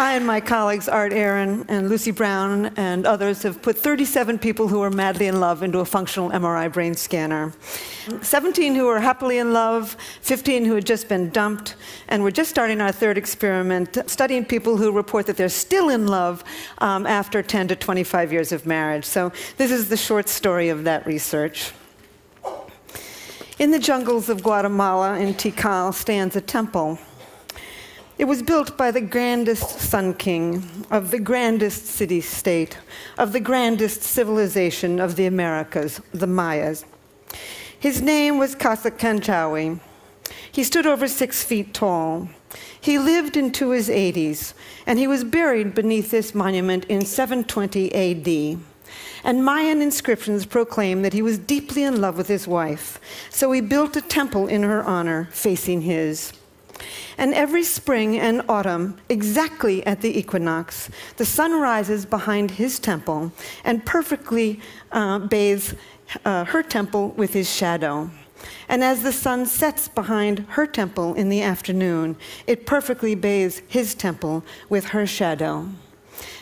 I and my colleagues, Art Aaron and Lucy Brown and others, have put 37 people who are madly in love into a functional MRI brain scanner. 17 who are happily in love, 15 who had just been dumped, and we're just starting our third experiment, studying people who report that they're still in love after 10 to 25 years of marriage. So this is the short story of that research. In the jungles of Guatemala, in Tikal, stands a temple. It was built by the grandest Sun King of the grandest city-state, of the grandest civilization of the Americas, the Mayas. His name was Casacanchawi. He stood over 6 feet tall. He lived into his 80s, and he was buried beneath this monument in 720 AD. And Mayan inscriptions proclaim that he was deeply in love with his wife, so he built a temple in her honor facing his. And every spring and autumn, exactly at the equinox, the sun rises behind his temple and perfectly bathes her temple with his shadow. And as the sun sets behind her temple in the afternoon, it perfectly bathes his temple with her shadow.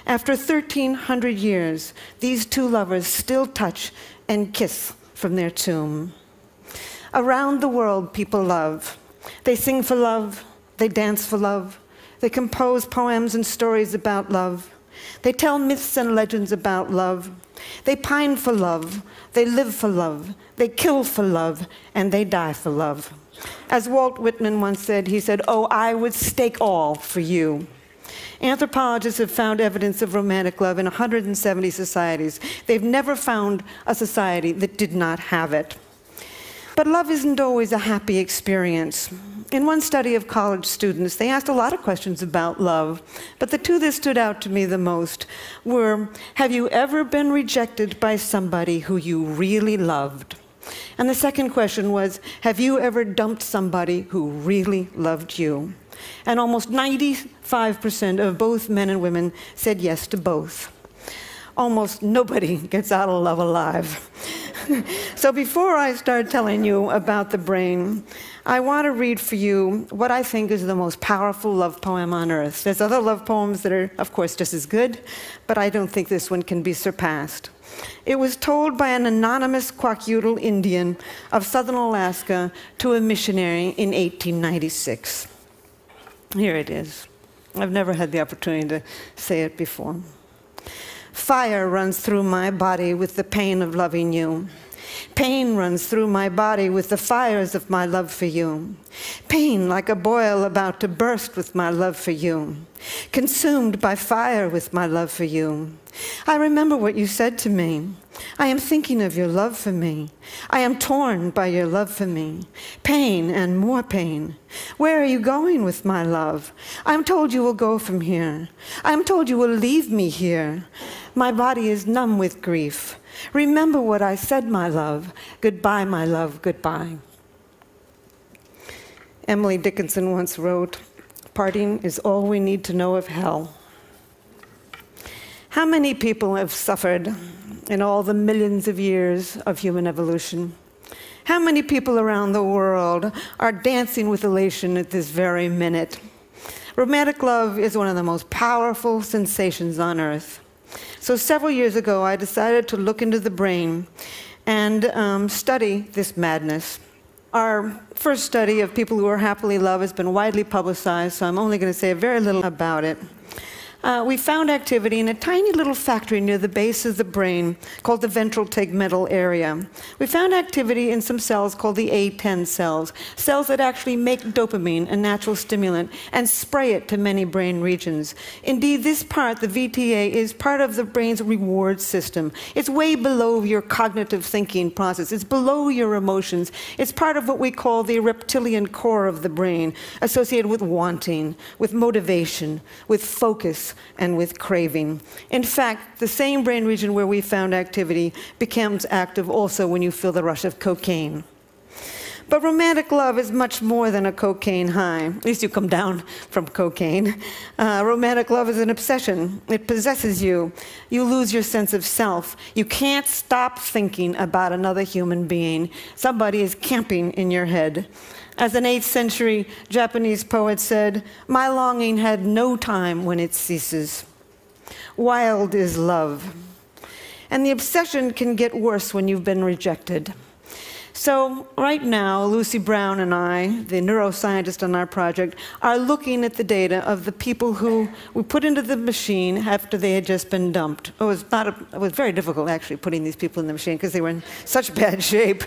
After 1,300 years, these two lovers still touch and kiss from their tomb. Around the world, people love. They sing for love. They dance for love. They compose poems and stories about love. They tell myths and legends about love. They pine for love. They live for love. They kill for love. And they die for love. As Walt Whitman once said, he said, "Oh, I would stake all for you." Anthropologists have found evidence of romantic love in 170 societies. They've never found a society that did not have it. But love isn't always a happy experience. In one study of college students, they asked a lot of questions about love, but the two that stood out to me the most were, have you ever been rejected by somebody who you really loved? And the second question was, have you ever dumped somebody who really loved you? And almost 95% of both men and women said yes to both. Almost nobody gets out of love alive. So before I start telling you about the brain, I want to read for you what I think is the most powerful love poem on earth. There's other love poems that are, of course, just as good, but I don't think this one can be surpassed. It was told by an anonymous Kwakiutl Indian of southern Alaska to a missionary in 1896. Here it is. I've never had the opportunity to say it before. Fire runs through my body with the pain of loving you. Pain runs through my body with the fires of my love for you. Pain like a boil about to burst with my love for you. Consumed by fire with my love for you. I remember what you said to me. I am thinking of your love for me. I am torn by your love for me. Pain and more pain. Where are you going with my love? I am told you will go from here. I am told you will leave me here. My body is numb with grief. Remember what I said, my love. Goodbye, my love, goodbye. Emily Dickinson once wrote, "Parting is all we need to know of hell." How many people have suffered in all the millions of years of human evolution? How many people around the world are dancing with elation at this very minute? Romantic love is one of the most powerful sensations on earth. So several years ago, I decided to look into the brain and study this madness. Our first study of people who are happily in love has been widely publicized, so I'm only going to say very little about it. We found activity in a tiny little factory near the base of the brain called the ventral tegmental area. We found activity in some cells called the A10 cells, cells that actually make dopamine, a natural stimulant, and spray it to many brain regions. Indeed, this part, the VTA, is part of the brain's reward system. It's way below your cognitive thinking process. It's below your emotions. It's part of what we call the reptilian core of the brain, associated with wanting, with motivation, with focus, and with craving. In fact, the same brain region where we found activity becomes active also when you feel the rush of cocaine. But romantic love is much more than a cocaine high. At least you come down from cocaine. Romantic love is an obsession. It possesses you. You lose your sense of self. You can't stop thinking about another human being. Somebody is camping in your head. As an 8th century Japanese poet said, "My longing had no time when it ceases. Wild is love." And the obsession can get worse when you've been rejected. So right now, Lucy Brown and I, the neuroscientist on our project, are looking at the data of the people who we put into the machine after they had just been dumped. It was very difficult, actually, putting these people in the machine because they were in such bad shape.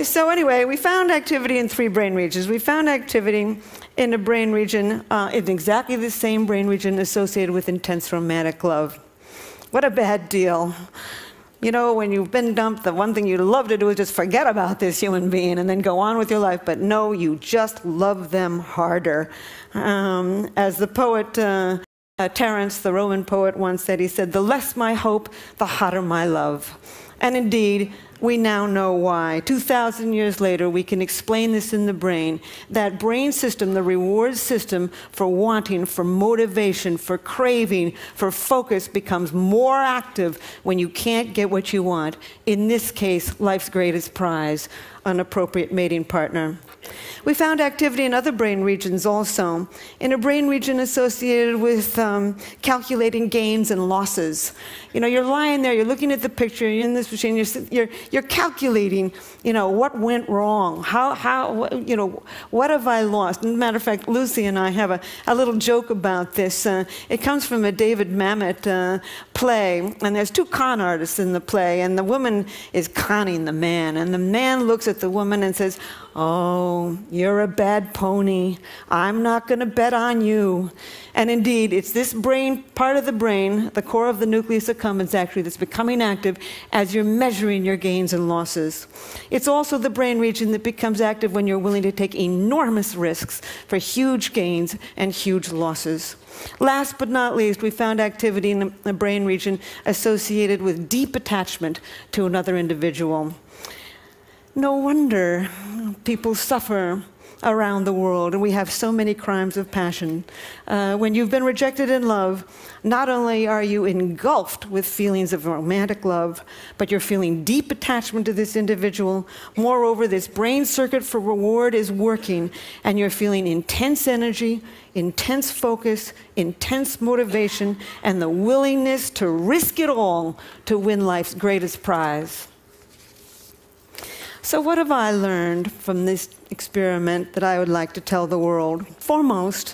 So anyway, we found activity in 3 brain regions. We found activity in a brain region, in exactly the same brain region associated with intense romantic love. What a bad deal. You know, when you've been dumped, the one thing you'd love to do is just forget about this human being and then go on with your life. But no, you just love them harder. As the poet Terence, the Roman poet, once said, he said, "The less my hope, the hotter my love." And indeed, we now know why. 2,000 years later, we can explain this in the brain. That brain system, the reward system for wanting, for motivation, for craving, for focus, becomes more active when you can't get what you want. In this case, life's greatest prize, an appropriate mating partner. We found activity in other brain regions also. In a brain region associated with calculating gains and losses. You know, you're lying there, you're looking at the picture, you're in this machine, you're calculating, you know, what went wrong, you know, what have I lost? As a matter of fact, Lucy and I have a little joke about this. It comes from a David Mamet play, and there's 2 con artists in the play, and the woman is conning the man, and the man looks at the woman and says, "Oh, you're a bad pony. I'm not going to bet on you." And indeed, it's this brain, part of the brain, the core of the nucleus accumbens actually, that's becoming active as you're measuring your gains and losses. It's also the brain region that becomes active when you're willing to take enormous risks for huge gains and huge losses. Last but not least, we found activity in the brain region associated with deep attachment to another individual. No wonder people suffer around the world, and we have so many crimes of passion. When you've been rejected in love, not only are you engulfed with feelings of romantic love, but you're feeling deep attachment to this individual. Moreover, this brain circuit for reward is working, and you're feeling intense energy, intense focus, intense motivation, and the willingness to risk it all to win life's greatest prize. So what have I learned from this experiment that I would like to tell the world? Foremost,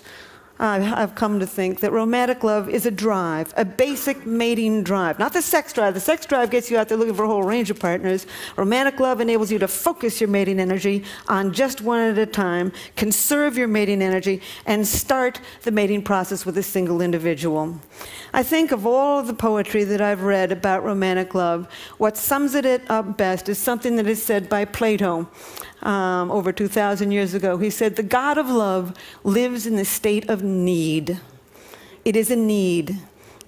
I've come to think that romantic love is a drive, a basic mating drive. Not the sex drive. The sex drive gets you out there looking for a whole range of partners. Romantic love enables you to focus your mating energy on just one at a time, conserve your mating energy, and start the mating process with a single individual. I think of all of the poetry that I've read about romantic love, what sums it up best is something that is said by Plato. Over 2,000 years ago. He said, "The God of love lives in the state of need." It is a need.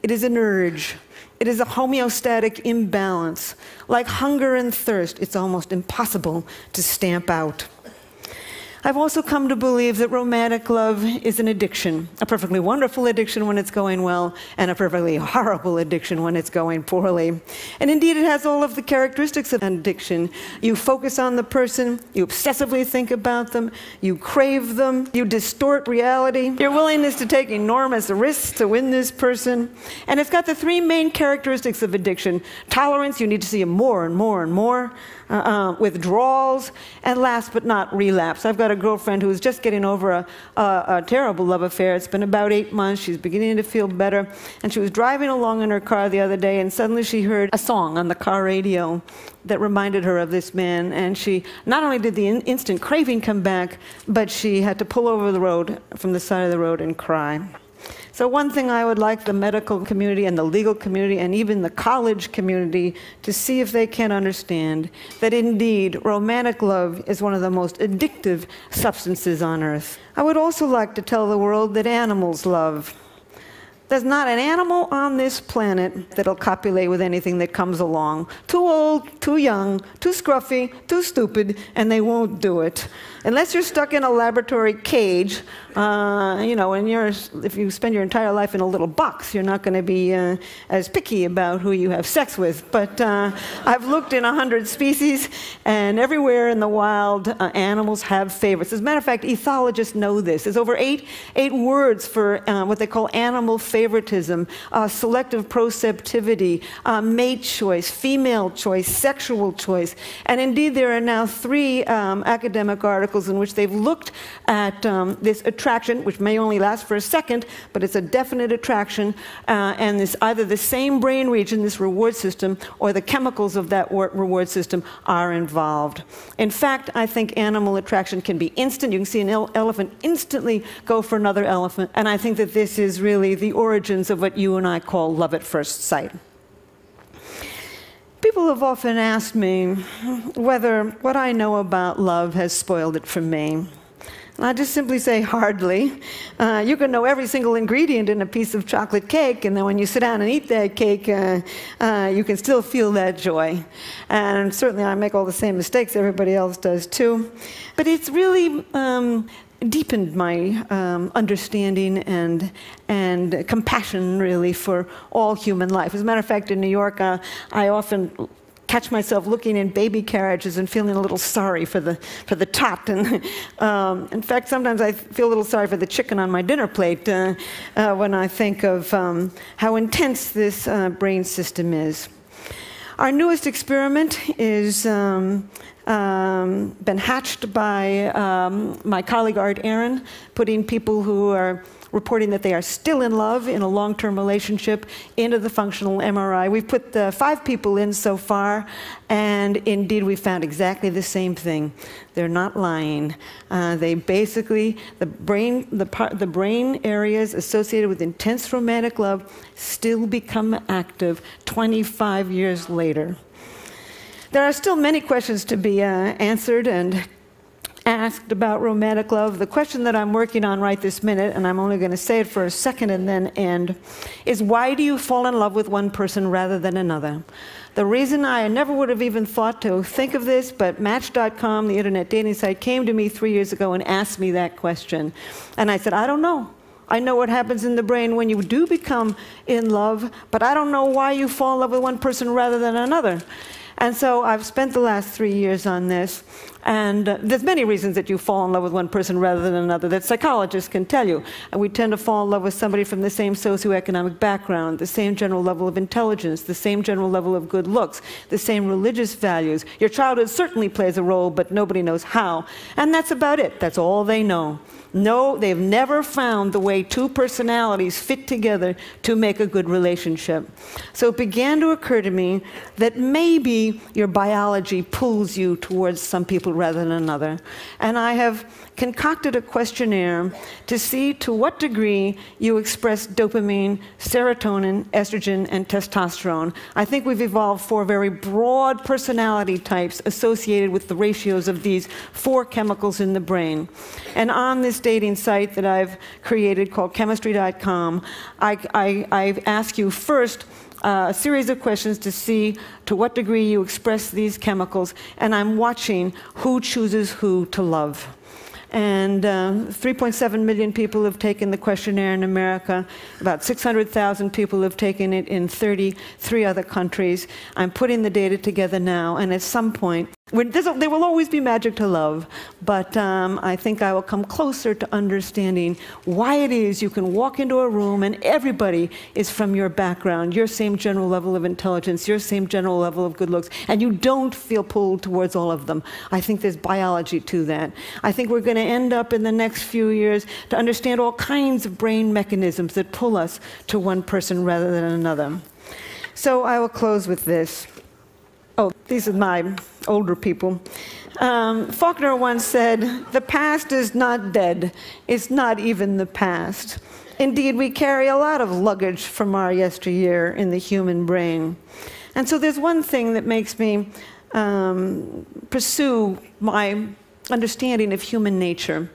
It is an urge. It is a homeostatic imbalance. Like hunger and thirst, it's almost impossible to stamp out. I've also come to believe that romantic love is an addiction, a perfectly wonderful addiction when it's going well, and a perfectly horrible addiction when it's going poorly. And indeed, it has all of the characteristics of an addiction. You focus on the person, you obsessively think about them, you crave them, you distort reality, your willingness to take enormous risks to win this person. And it's got the 3 main characteristics of addiction. Tolerance, you need to see more and more and more. Withdrawals, and last but not relapse. I've got a girlfriend who's just getting over a terrible love affair. It's been about 8 months. She's beginning to feel better. And she was driving along in her car the other day, and suddenly she heard a song on the car radio that reminded her of this man. And she, not only did the instant craving come back, but she had to pull over the road, from the side of the road, and cry. So one thing I would like the medical community and the legal community and even the college community to see if they can understand that indeed romantic love is one of the most addictive substances on earth. I would also like to tell the world that animals love. There's not an animal on this planet that'll copulate with anything that comes along. Too old, too young, too scruffy, too stupid, and they won't do it. Unless you're stuck in a laboratory cage You know, if you spend your entire life in a little box, you're not going to be as picky about who you have sex with. But I've looked in 100 species, and everywhere in the wild, animals have favorites. As a matter of fact, ethologists know this. There's over eight words for what they call animal favoritism, selective proceptivity, mate choice, female choice, sexual choice. And indeed, there are now 3 academic articles in which they've looked at this attraction, which may only last for a second, but it's a definite attraction, and this, either the same brain region, this reward system, or the chemicals of that reward system are involved. In fact, I think animal attraction can be instant. You can see an elephant instantly go for another elephant, and I think that this is really the origins of what you and I call love at first sight. People have often asked me whether what I know about love has spoiled it for me. And I just simply say, hardly. You can know every single ingredient in a piece of chocolate cake, and then when you sit down and eat that cake, you can still feel that joy. And certainly I make all the same mistakes everybody else does too. But it's really deepened my understanding and compassion, really, for all human life. As a matter of fact, in New York, I often catch myself looking in baby carriages and feeling a little sorry for the tot. And in fact, sometimes I feel a little sorry for the chicken on my dinner plate when I think of how intense this brain system is. Our newest experiment is been hatched by my colleague Art Aaron, putting people who are reporting that they are still in love in a long-term relationship into the functional MRI. We've put 5 people in so far, and indeed we found exactly the same thing. They're not lying. They basically, the brain areas associated with intense romantic love still become active 25 years later. There are still many questions to be answered and asked about romantic love. The question that I'm working on right this minute, and I'm only going to say it for a second and then end, is why do you fall in love with one person rather than another? The reason I never would have even thought to think of this, but Match.com, the internet dating site, came to me 3 years ago and asked me that question. And I said, I don't know. I know what happens in the brain when you do become in love, but I don't know why you fall in love with one person rather than another. And so I've spent the last 3 years on this, and there's many reasons that you fall in love with one person rather than another that psychologists can tell you. And we tend to fall in love with somebody from the same socioeconomic background, the same general level of intelligence, the same general level of good looks, the same religious values. Your childhood certainly plays a role, but nobody knows how. And that's about it. That's all they know. No, they've never found the way 2 personalities fit together to make a good relationship. So it began to occur to me that maybe your biology pulls you towards some people rather than another. And I have concocted a questionnaire to see to what degree you express dopamine, serotonin, estrogen, and testosterone. I think we've evolved 4 very broad personality types associated with the ratios of these 4 chemicals in the brain. And on this dating site that I've created called chemistry.com, I ask you first a series of questions to see to what degree you express these chemicals, and I'm watching who chooses who to love. And 3.7 million people have taken the questionnaire in America. About 600,000 people have taken it in 33 other countries. I'm putting the data together now, and at some point, there will always be magic to love, but I think I will come closer to understanding why it is you can walk into a room and everybody is from your background, your same general level of intelligence, your same general level of good looks, and you don't feel pulled towards all of them. I think there's biology to that. I think we're going to end up in the next few years to understand all kinds of brain mechanisms that pull us to one person rather than another. So I will close with this. Oh, these are my older people. Faulkner once said, "The past is not dead. It's not even the past." Indeed, we carry a lot of luggage from our yesteryear in the human brain. And so there's one thing that makes me pursue my understanding of human nature.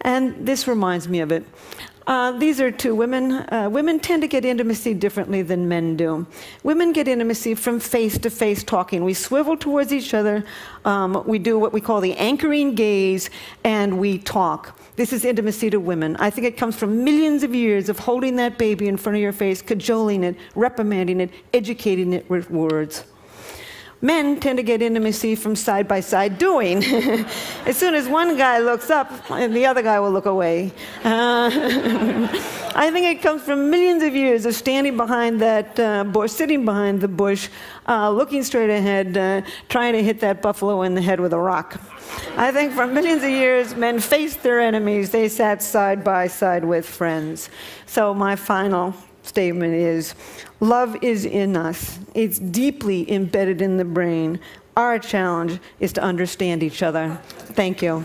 And this reminds me of it. These are two women. Women tend to get intimacy differently than men do. Women get intimacy from face-to-face talking. We swivel towards each other. We do what we call the anchoring gaze, and we talk. This is intimacy to women. I think it comes from millions of years of holding that baby in front of your face, cajoling it, reprimanding it, educating it with words. Men tend to get intimacy from side-by-side doing. As soon as one guy looks up, the other guy will look away. I think it comes from millions of years of standing behind that bush, sitting behind the bush, looking straight ahead, trying to hit that buffalo in the head with a rock. I think for millions of years, men faced their enemies. They sat side by side with friends. So my final statement is, love is in us. It's deeply embedded in the brain. Our challenge is to understand each other. Thank you.